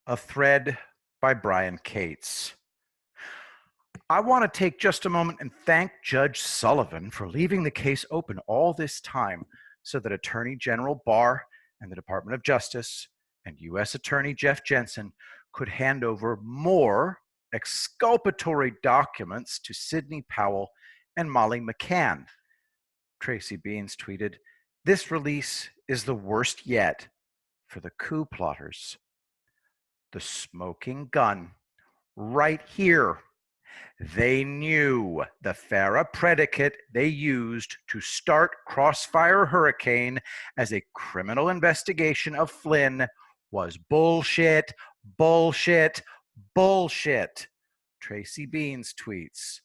A thread by Brian Cates. I want to take just a moment and thank Judge Sullivan for leaving the case open all this time so that Attorney General Barr and the Department of Justice and U.S. Attorney Jeff Jensen could hand over more exculpatory documents to Sidney Powell and Molly McCann. Tracy Beans tweeted, "This release is the worst yet for the coup plotters." The smoking gun right here. They knew the FARA predicate they used to start Crossfire Hurricane as a criminal investigation of Flynn was bullshit, bullshit, bullshit. Tracy Beans tweets,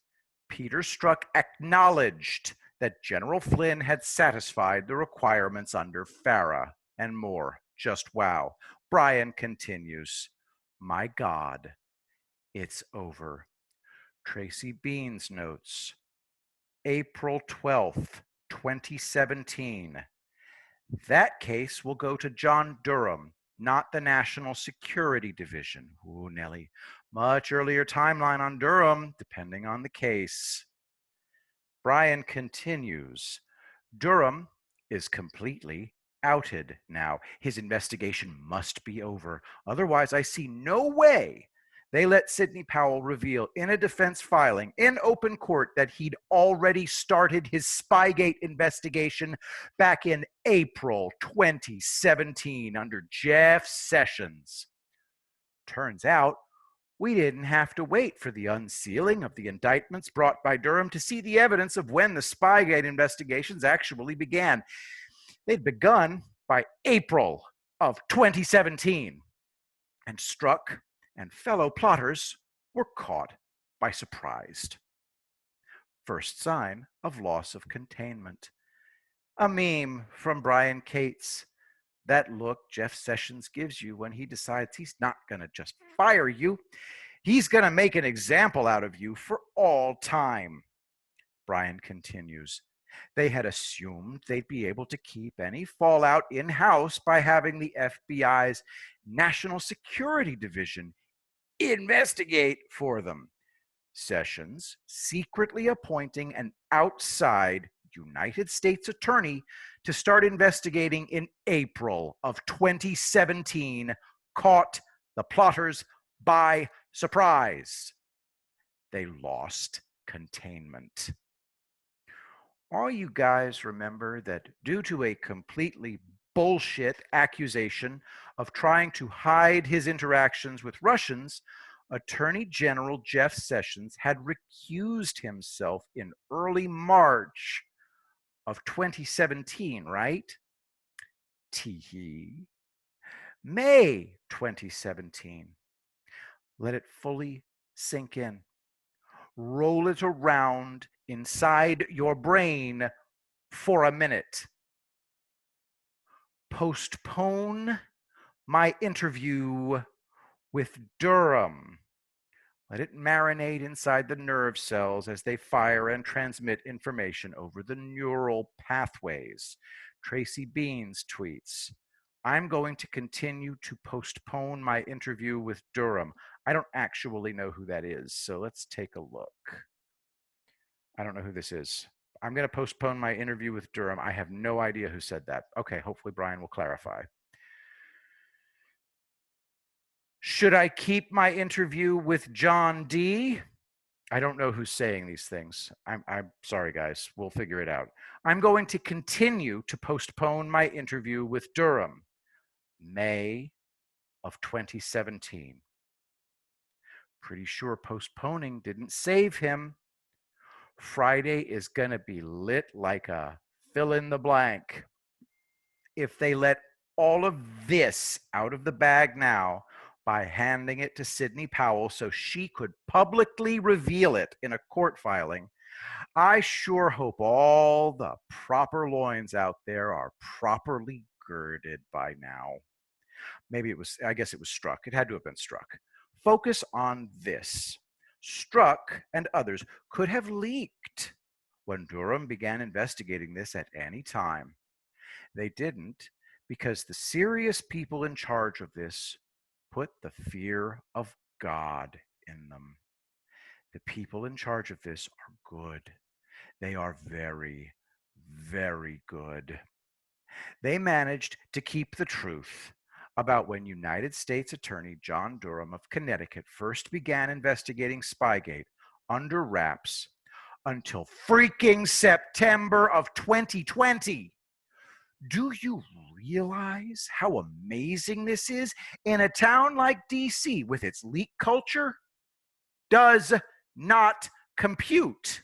Peter Strzok acknowledged that General Flynn had satisfied the requirements under FARA and more. Just wow. Brian continues, my God, it's over. Tracy Beans notes, April 12th, 2017. That case will go to John Durham, not the National Security Division. Ooh, Nelly. Much earlier timeline on Durham, depending on the case. Brian continues, Durham is completely outed now. His investigation must be over. Otherwise, I see no way they let Sidney Powell reveal in a defense filing in open court that he'd already started his Spygate investigation back in April 2017 under Jeff Sessions. Turns out, we didn't have to wait for the unsealing of the indictments brought by Durham to see the evidence of when the Spygate investigations actually began. They'd begun by April of 2017, and Strzok and fellow plotters were caught by surprise. First sign of loss of containment. A meme from Brian Cates. That look Jeff Sessions gives you when he decides he's not going to just fire you. He's going to make an example out of you for all time. Brian continues, they had assumed they'd be able to keep any fallout in-house by having the FBI's National Security Division investigate for them. Sessions secretly appointing an outside United States attorney to start investigating in April of 2017 caught the plotters by surprise. They lost containment. All you guys remember that due to a completely bullshit accusation of trying to hide his interactions with Russians, Attorney General Jeff Sessions had recused himself in early March of 2017, right? Tee-hee. May 2017. Let it fully sink in. Roll it around inside your brain for a minute. Postpone my interview with Durham. Let it marinate inside the nerve cells as they fire and transmit information over the neural pathways. Tracy Beans tweets, I'm going to continue to postpone my interview with Durham. I don't actually know who that is, so let's take a look. I don't know who this is. I'm going to postpone my interview with Durham. I have no idea who said that. Okay, hopefully Brian will clarify. Should I keep my interview with John D? I don't know who's saying these things. I'm sorry, guys. We'll figure it out. I'm going to continue to postpone my interview with Durham. May of 2017. Pretty sure postponing didn't save him. Friday is going to be lit like a fill in the blank. If they let all of this out of the bag now by handing it to Sidney Powell so she could publicly reveal it in a court filing, I sure hope all the proper loins out there are properly girded by now. Maybe it was, I guess it was Strzok. It had to have been Strzok. Focus on this. Strzok and others could have leaked when Durham began investigating this at any time. They didn't because the serious people in charge of this put the fear of God in them. The people in charge of this are good. They are very, very good. They managed to keep the truth about when United States Attorney John Durham of Connecticut first began investigating Spygate under wraps until freaking September of 2020. Do you realize how amazing this is in a town like DC with its leak culture? Does not compute.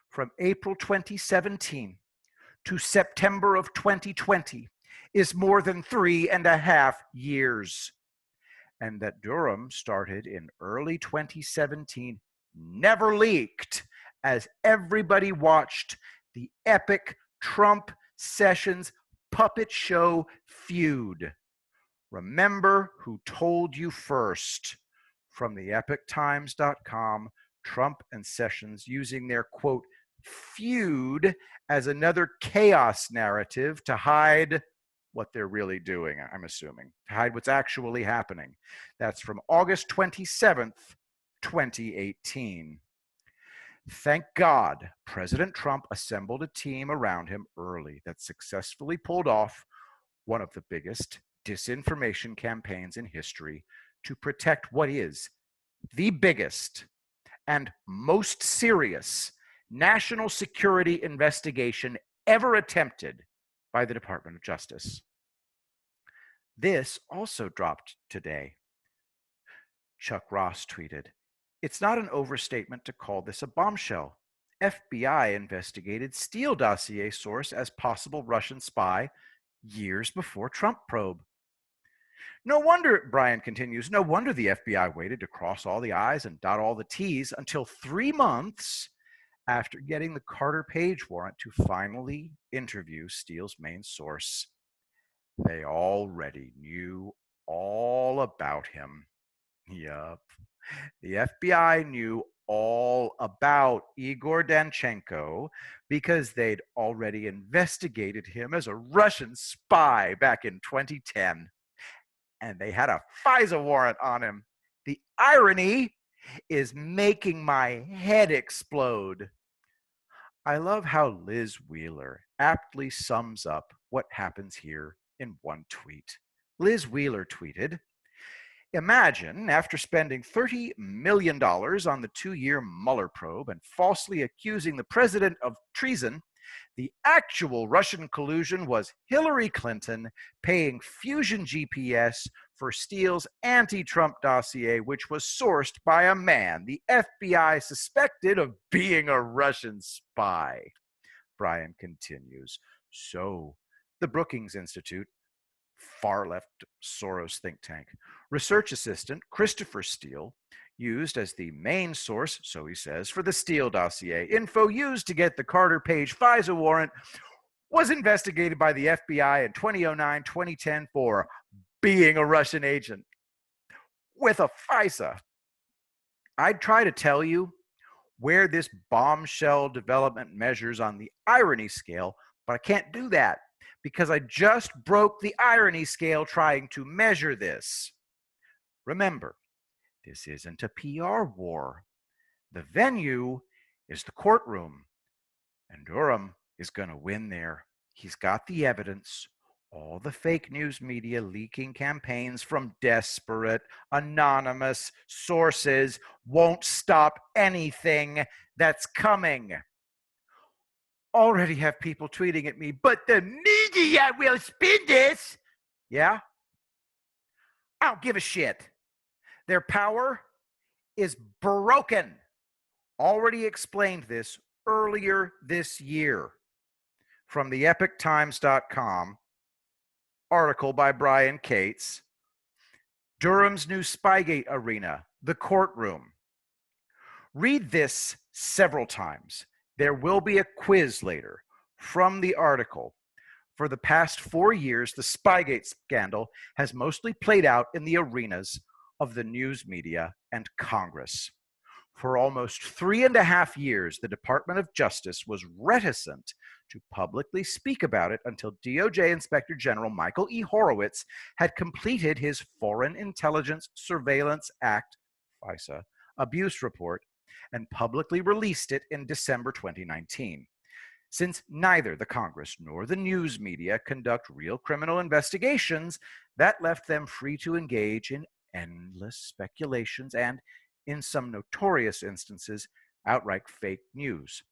From April 2017 to September of 2020 is more than 3.5 years. And that Durham started in early 2017 never leaked as everybody watched the epic Trump Sessions puppet show feud. Remember who told you first. From the epictimes.com, Trump and Sessions using their quote feud as another chaos narrative to hide what they're really doing, I'm assuming, to hide what's actually happening. That's from August 27th, 2018. Thank God President Trump assembled a team around him early that successfully pulled off one of the biggest disinformation campaigns in history to protect what is the biggest and most serious national security investigation ever attempted by the Department of Justice. This also dropped today. Chuck Ross tweeted, "It's not an overstatement to call this a bombshell. FBI investigated Steele dossier source as possible Russian spy years before Trump probe." No wonder, Brian continues, no wonder the FBI waited to cross all the I's and dot all the T's until 3 months after getting the Carter Page warrant to finally interview Steele's main source. They already knew all about him. Yup. The FBI knew all about Igor Danchenko because they'd already investigated him as a Russian spy back in 2010. And they had a FISA warrant on him. The irony is making my head explode. I love how Liz Wheeler aptly sums up what happens here in one tweet. Liz Wheeler tweeted, "Imagine, after spending $30 million on the 2-year Mueller probe and falsely accusing the president of treason, the actual Russian collusion was Hillary Clinton paying Fusion GPS for Steele's anti-Trump dossier, which was sourced by a man the FBI suspected of being a Russian spy." Brian continues, "So, the Brookings Institute, far-left Soros think tank, research assistant Christopher Steele, used as the main source, so he says, for the Steele dossier. Info used to get the Carter Page FISA warrant was investigated by the FBI in 2009-2010 for being a Russian agent with a FISA. I'd try to tell you where this bombshell development measures on the irony scale, but I can't do that because I just broke the irony scale trying to measure this. Remember, this isn't a PR war. The venue is the courtroom, and Durham is going to win there. He's got the evidence. All the fake news media leaking campaigns from desperate, anonymous sources won't stop anything that's coming. Already have people tweeting at me, but the media will spin this. Yeah? I don't give a shit. Their power is broken. Already explained this earlier this year from the epictimes.com article by Brian Cates, Durham's new Spygate arena, the courtroom. Read this several times. There will be a quiz later from the article. For the past 4 years, the Spygate scandal has mostly played out in the arenas of the news media and Congress. For almost 3.5 years, the Department of Justice was reticent to publicly speak about it until DOJ Inspector General Michael E. Horowitz had completed his Foreign Intelligence Surveillance Act (FISA) abuse report and publicly released it in December 2019. Since neither the Congress nor the news media conduct real criminal investigations, that left them free to engage in endless speculations and, in some notorious instances, outright fake news.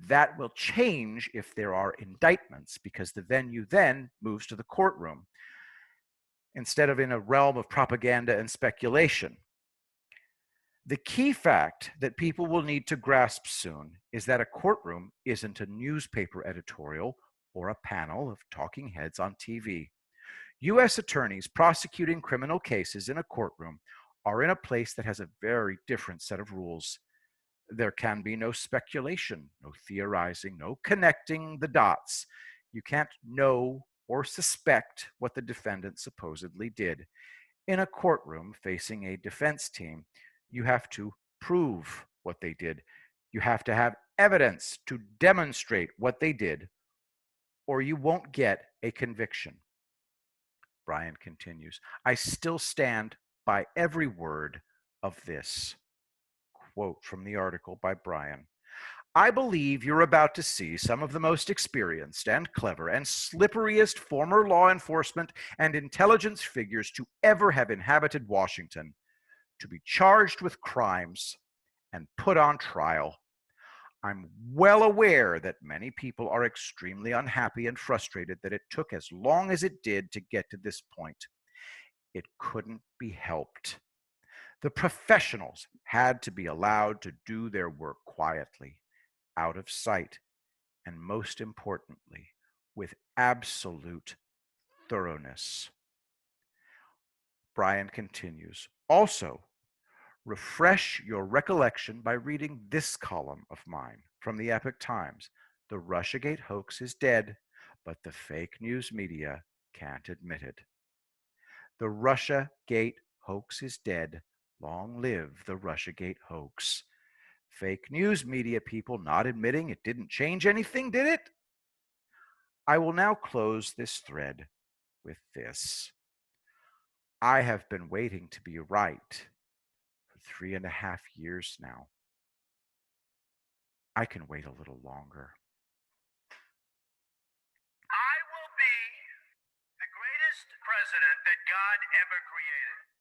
That will change if there are indictments, because the venue then moves to the courtroom instead of in a realm of propaganda and speculation. The key fact that people will need to grasp soon is that a courtroom isn't a newspaper editorial or a panel of talking heads on TV. U.S. attorneys prosecuting criminal cases in a courtroom are in a place that has a very different set of rules. There can be no speculation, no theorizing, no connecting the dots. You can't know or suspect what the defendant supposedly did. In a courtroom facing a defense team, you have to prove what they did. You have to have evidence to demonstrate what they did, or you won't get a conviction. Brian continues, I still stand by every word of this. Quote from the article by Brian. I believe you're about to see some of the most experienced and clever and slipperiest former law enforcement and intelligence figures to ever have inhabited Washington, to be charged with crimes and put on trial. I'm well aware that many people are extremely unhappy and frustrated that it took as long as it did to get to this point. It couldn't be helped. The professionals had to be allowed to do their work quietly, out of sight, and most importantly, with absolute thoroughness. Brian continues, also, refresh your recollection by reading this column of mine from the Epoch Times. The Russiagate hoax is dead, but the fake news media can't admit it. The Russiagate hoax is dead. Long live the Russiagate hoax. Fake news media people not admitting it didn't change anything, did it? I will now close this thread with this. I have been waiting to be right for 3.5 years now. I can wait a little longer. I will be the greatest president that God ever created.